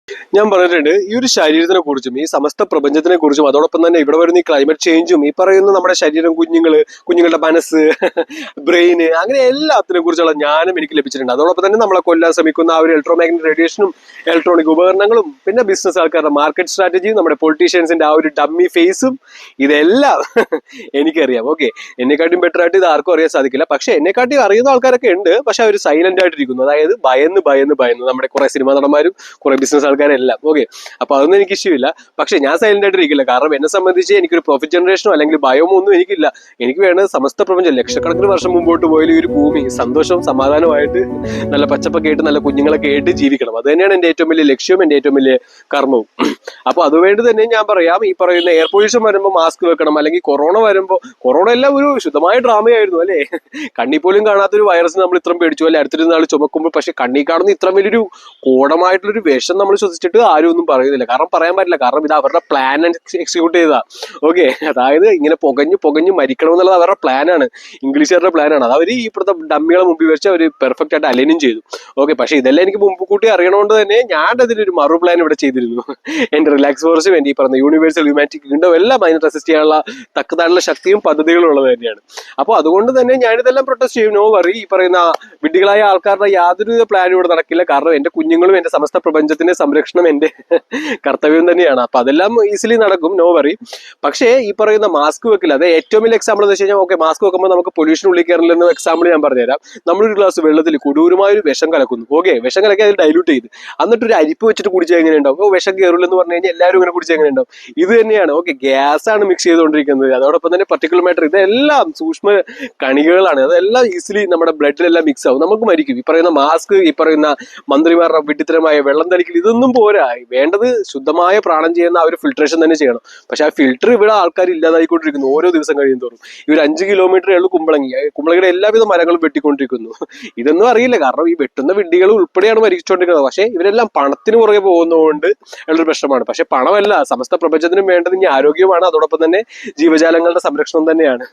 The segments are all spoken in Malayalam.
ഞാൻ പറഞ്ഞിട്ടുണ്ട് ഈ ഒരു ശരീരത്തിനെ കുറിച്ചും ഈ സമസ്ത പ്രപഞ്ചത്തിനെ കുറിച്ചും അതോടൊപ്പം തന്നെ ഇവിടെ വരുന്ന ഈ ക്ലൈമറ്റ് ചേഞ്ചും ഈ പറയുന്ന നമ്മുടെ ശരീരം, കുഞ്ഞുങ്ങളുടെ മനസ്സ്, ബ്രെയിന്, അങ്ങനെ എല്ലാത്തിനെ കുറിച്ചുള്ള ജ്ഞാനം എനിക്ക് ലഭിച്ചിട്ടുണ്ട്. അതോടൊപ്പം തന്നെ നമ്മളെ കൊല്ലാൻ ശ്രമിക്കുന്ന ആ ഒരു ഇലക്ട്രോമാഗ്നറ്റിക് റേഡിയേഷനും ഇലക്ട്രോണിക് ഉപകരണങ്ങളും പിന്നെ ബിസിനസ് ആൾക്കാരുടെ മാർക്കറ്റ് സ്ട്രാറ്റജിയും നമ്മുടെ പൊളിറ്റീഷ്യൻസിന്റെ ആ ഒരു ഡമ്മി ഫേസും ഇതെല്ലാം എനിക്കറിയാം. ഓക്കെ, എന്നെക്കാട്ടും ബെറ്റർ ആയിട്ട് ഇത് ആർക്കും അറിയാൻ സാധിക്കില്ല. പക്ഷെ എന്നെക്കാട്ടി അറിയുന്ന ആൾക്കാരൊക്കെ ഉണ്ട്, പക്ഷെ അവർ സൈലന്റ് ആയിട്ടിരിക്കുന്നു. അതായത് ഭയന്ന് നമ്മുടെ കുറെ സിനിമാ നടന്മാരും കുറെ ബിസിനസ് ആൾക്കാരെല്ലാം. ഓക്കെ, അപ്പൊ അതൊന്നും എനിക്ക് ഇഷ്യൂ ഇല്ല. പക്ഷെ ഞാൻ സൈലന്റ് ആയിട്ട് ഇരിക്കില്ല. കാരണം എന്നെ സംബന്ധിച്ച് എനിക്കൊരു പ്രോഫിറ്റ് ജനറേഷനോ അല്ലെങ്കിൽ ഭയമോ ഒന്നും എനിക്കില്ല. എനിക്ക് വേണ്ടത് സമസ്ത പ്രപഞ്ചം ലക്ഷക്കണക്കിന് വർഷം മുമ്പോട്ട് പോയാലും ഈ ഒരു ഭൂമി സന്തോഷവും സമാധാനമായിട്ട് നല്ല പച്ചപ്പൊക്കെ ആയിട്ട് നല്ല കുഞ്ഞുങ്ങളൊക്കെ ആയിട്ട് ജീവിക്കണം. അത് തന്നെയാണ് എന്റെ ഏറ്റവും വലിയ ലക്ഷ്യവും എന്റെ ഏറ്റവും വലിയ കർമ്മവും. അപ്പൊ അതുവേണ്ടി തന്നെ ഞാൻ പറയാം, ഈ പറയുന്ന എയർ പൊല്യൂഷൻ വരുമ്പോൾ മാസ്ക് വെക്കണം, അല്ലെങ്കിൽ കൊറോണ വരുമ്പോൾ, കൊറോണ എല്ലാം ഒരു ശുദ്ധമായ ഡ്രാമയായിരുന്നു അല്ലെ. കണ്ണി പോലും കാണാത്തൊരു വൈറസ് നമ്മൾ ഇത്രയും പേടിച്ചു അല്ലെ, അടുത്തൊരു നാൾ ചുമക്കുമ്പോൾ. പക്ഷെ കണ്ണി കാണുന്ന ഇത്ര വലിയൊരു കോടമായിട്ടുള്ളൊരു വിഷം നമ്മൾ ശ്വസിച്ചിട്ട് ആരും ഒന്നും പറയുന്നില്ല. കാരണം പറയാൻ പറ്റില്ല, കാരണം ഇത് അവരുടെ പ്ലാൻ എക്സിക്യൂട്ട് ചെയ്താ. ഓക്കെ, അതായത് ഇങ്ങനെ പുകഞ്ഞു മരിക്കണം എന്നുള്ളത് അവരുടെ പ്ലാനാണ്, ഇംഗ്ലീഷുകാരുടെ പ്ലാനാണ്. അത് അവർ ഈ ഇപ്പോഴത്തെ ഡമ്മികളെ മുമ്പിൽ വെച്ച് അവർ പെർഫെക്റ്റ് ആയിട്ട് അലൈനും ചെയ്തു. ഓക്കെ, പക്ഷെ ഇതെല്ലാം എനിക്ക് മുമ്പ് കൂട്ടി അറിയണോണ്ട് തന്നെ ഞാൻ അതിനൊരു മറു പ്ലാൻ ഇവിടെ ചെയ്തിരുന്നു. എന്റെ റിലാക്സ് ഫോഴ്സും എന്റെ ഈ പറഞ്ഞ യൂണിവേഴ്സൽ ഹ്യൂമാനിറ്റി കിങ്ഡം എല്ലാം അതിനെ റെസിസ്റ്റ് ചെയ്യാനുള്ള തക്കതാനുള്ള ശക്തിയും പദ്ധതികളും ഉള്ളത് തന്നെയാണ്. അപ്പോൾ അതുകൊണ്ട് തന്നെ ഞാനിതെല്ലാം പ്രൊട്ടസ്റ്റ് ചെയ്യും. നോ വറി, ഈ പറയുന്ന വിഡ്ഢികളായ ആൾക്കാരുടെ യാതൊരു പ്ലാനും ഇവിടെ നടക്കില്ല. കാരണം എന്റെ കുഞ്ഞുങ്ങളും എന്റെ സമസ്ത പ്രപഞ്ചത്തിന്റെ സംരക്ഷണം എന്റെ കർത്തവ്യം തന്നെയാണ്. അപ്പൊ അതെല്ലാം ഈസിലി നടക്കും, നോ വറി. പക്ഷേ ഈ പറയുന്ന മാസ്ക് വെക്കില്ല. അത് ഏറ്റവും വലിയ എക്സാമ്പിൾ എന്ന് വെച്ച് കഴിഞ്ഞാൽ, ഓക്കെ, മാസ്ക് വെക്കുമ്പോൾ നമുക്ക് പൊല്യൂഷൻ ഉള്ളിൽ കയറില്ലെന്ന് എക്സാമ്പിൾ ഞാൻ പറഞ്ഞുതരാം. നമ്മളൊരു ഗ്ലാസ് വെള്ളത്തിൽ കൊടൂരമായ ഒരു വിഷം കലക്കുന്നു. ഓക്കെ, വിഷം കലക്കി അതിൽ ഡൈലൂട്ട് ചെയ്ത് എന്നിട്ട് ഒരു അരിപ്പ് വെച്ചിട്ട് കുടിച്ചാൽ എങ്ങനെ ഉണ്ടാവും? ഓ, വിഷം കയറില്ലെന്ന് പറഞ്ഞു കഴിഞ്ഞാൽ എല്ലാവരും ഇങ്ങനെ കുടിച്ചാൽ എങ്ങനെ ഉണ്ടാവും? ഇത് തന്നെയാണ്. ഓക്കെ, ഗ്യാസ് ആണ് മിക്സ് ചെയ്തുകൊണ്ടിരിക്കുന്നത്. അതോടൊപ്പം തന്നെ പർട്ടിക്കുലർ മാറ്റർ, ഇതെല്ലാം സൂക്ഷ്മ കണികകളാണ്. അതെല്ലാം ഈസിലി നമ്മുടെ ബ്ലഡിലെല്ലാം മിക്സ് ആവും, നമുക്ക് മരിക്കും. ഈ പറയുന്ന മാസ്ക്, ഈ പറയുന്ന മന്ത്രിമാരുടെ വിഡിത്തരമായ വെള്ളം തളിക്കൽ, ഇതൊന്നും പോരാ. വേണ്ടത് ശുദ്ധമായ പ്രാണം ചെയ്യുന്ന ആ ഒരു ഫിൽട്രേഷൻ തന്നെ ചെയ്യണം. പക്ഷെ ആ ഫിൽറ്റർ ഇവിടെ ആൾക്കാർ ഇല്ലാതായിക്കൊണ്ടിരിക്കുന്നു ഓരോ ദിവസം കഴിയും തോറും. ഇവർ 5 കിലോമീറ്ററേ ഉള്ളൂ കുമ്പളങ്ങിയുടെ എല്ലാവിധ മരങ്ങളും വെട്ടിക്കൊണ്ടിരിക്കുന്നു. ഇതൊന്നും അറിയില്ല, കാരണം ഈ വെട്ടുന്ന വിഡ്ഢികൾ ഉൾപ്പെടെയാണ് മരിച്ചുകൊണ്ടിരിക്കുന്നത്. പക്ഷെ ഇവരെല്ലാം പണത്തിന് പുറകെ പോകുന്നതുകൊണ്ട് ഉള്ളൊരു പ്രശ്നമാണ്. പക്ഷെ പണമല്ല, സമസ്ത പ്രപഞ്ചത്തിനും വേണ്ടത് ഇനി ആരോഗ്യമാണ്, അതോടൊപ്പം തന്നെ ജീവജാലങ്ങളുടെ സംരക്ഷണം തന്നെയാണ്.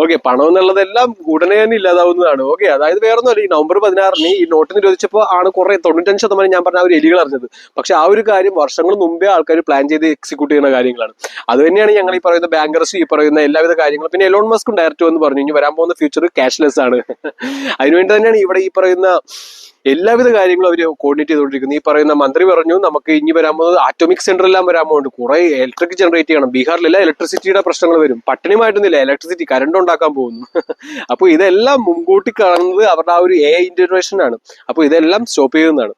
ഓക്കെ, പണം എന്നുള്ളതെല്ലാം ഉടനെ തന്നെ ഇല്ലാതാവുന്നതാണ്. ഓക്കെ, അതായത് വേറൊന്നുമല്ല, ഈ നവംബർ 16 ഈ നോട്ട് നിരോധിച്ചപ്പോൾ ആണ് കുറെ 95% ഞാൻ പറഞ്ഞ ആ ഒരു എലികൾ അറിഞ്ഞത്. പക്ഷെ ആ ഒരു കാര്യം വർഷങ്ങൾ മുമ്പേ ആൾക്കാർ പ്ലാൻ ചെയ്ത് എക്സിക്യൂട്ട് ചെയ്യുന്ന കാര്യങ്ങളാണ്. അത് തന്നെയാണ് ഞങ്ങൾ ഈ പറയുന്ന ബാങ്കർസ്, ഈ പറയുന്ന എല്ലാവിധ കാര്യങ്ങളും. പിന്നെ എലോൺ മസ്കും ഡയറക്റ്റ് വന്ന് പറഞ്ഞു ഇനി വരാൻ പോകുന്ന ഫ്യൂച്ചർ ക്യാഷ്ലെസ് ആണ്. അതിനുവേണ്ടി തന്നെയാണ് ഇവിടെ ഈ പറയുന്ന എല്ലാവിധ കാര്യങ്ങളും അവർ കോർഡിനേറ്റ് ചെയ്തുകൊണ്ടിരിക്കുന്നത്. ഈ പറയുന്ന മന്ത്രി പറഞ്ഞു നമുക്ക് ഇനി വരാൻ പോകുന്നത് ആറ്റോമിക് സെന്റർ എല്ലാം വരാൻ പോകുന്നുണ്ട്, കുറെ ഇലക്ട്രിക് ജനറേറ്റ് ചെയ്യണം. ബീഹാറിലെല്ലാം ഇലക്ട്രിസിറ്റിയുടെ പ്രശ്നങ്ങൾ വരും, പട്ടിണിയുമായിട്ടൊന്നുമില്ല, ഇലക്ട്രിസിറ്റി കറണ്ട് ഉണ്ടാക്കാൻ പോകുന്നു. അപ്പോൾ ഇതെല്ലാം മുൻകൂട്ടി കാണുന്നത് അവരുടെ ആ ഒരു AI ഇന്റഗ്രേഷൻ ആണ്. അപ്പോൾ ഇതെല്ലാം സ്റ്റോപ്പ് ചെയ്യുന്നതാണ്.